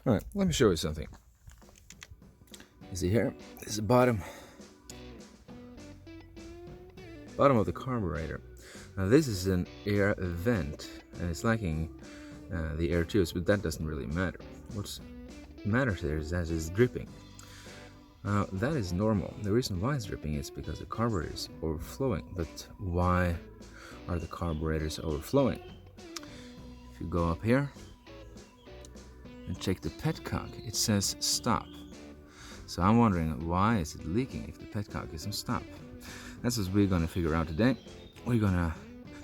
Alright, let me show you something. You see here, this is the bottom of the carburetor. Now this is an air vent, and it's lacking the air tubes, but that doesn't really matter. What matters here is that it's dripping. Now that is normal. The reason why it's dripping is because the carburetor is overflowing. But why are the carburetors overflowing? If you go up here and check the petcock, it says stop. So I'm wondering, why is it leaking if the petcock isn't stop? That's what we're going to figure out today. We're going to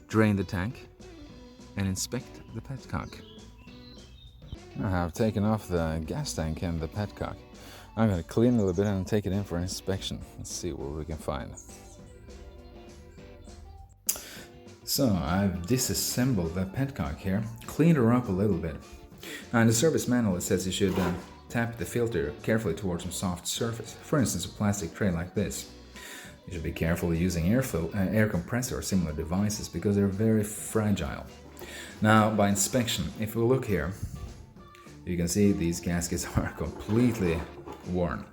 drain the tank and inspect the petcock. I have taken off the gas tank and the petcock. I'm going to clean it a little bit and take it in for an inspection. Let's see what we can find. So I've disassembled the petcock here, cleaned her up a little bit. Now in the service manual it says you should tap the filter carefully towards some soft surface, for instance a plastic tray like this. You should be careful using air compressor or similar devices because they're very fragile. Now by inspection, if we look here, you can see these gaskets are completely worn.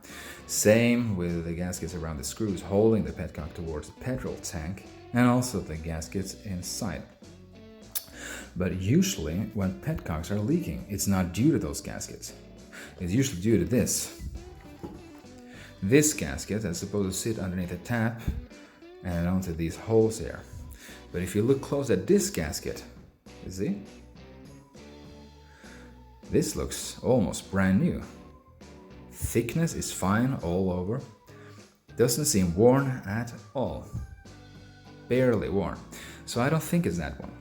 Same with the gaskets around the screws holding the petcock towards the petrol tank, and also the gaskets inside. But usually when petcocks are leaking, it's not due to those gaskets. It's usually due to this. This gasket is supposed to sit underneath the tap and onto these holes here. But if you look close at this gasket, you see? This looks almost brand new. Thickness is fine all over. Doesn't seem worn at all. Barely worn. So I don't think it's that one.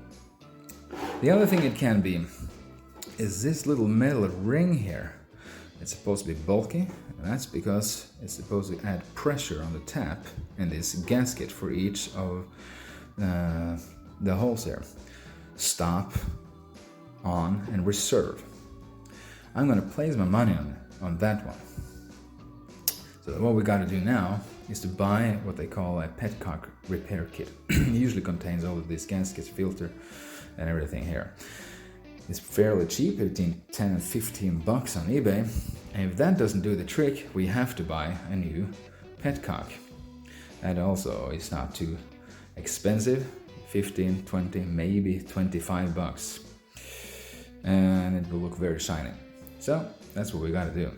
The other thing it can be is this little metal ring here. It's supposed to be bulky, and that's because it's supposed to add pressure on the tap and this gasket for each of the holes here. Stop, on, and reserve. I'm going to place my money on that one. So what we got to do now is to buy what they call a petcock repair kit. It usually contains all of these gaskets, filter, and everything here. It's fairly cheap, between 10 and 15 bucks on eBay. And if that doesn't do the trick, we have to buy a new petcock. That also is not too expensive, 15, 20, maybe 25 bucks. And it will look very shiny. So that's what we gotta do.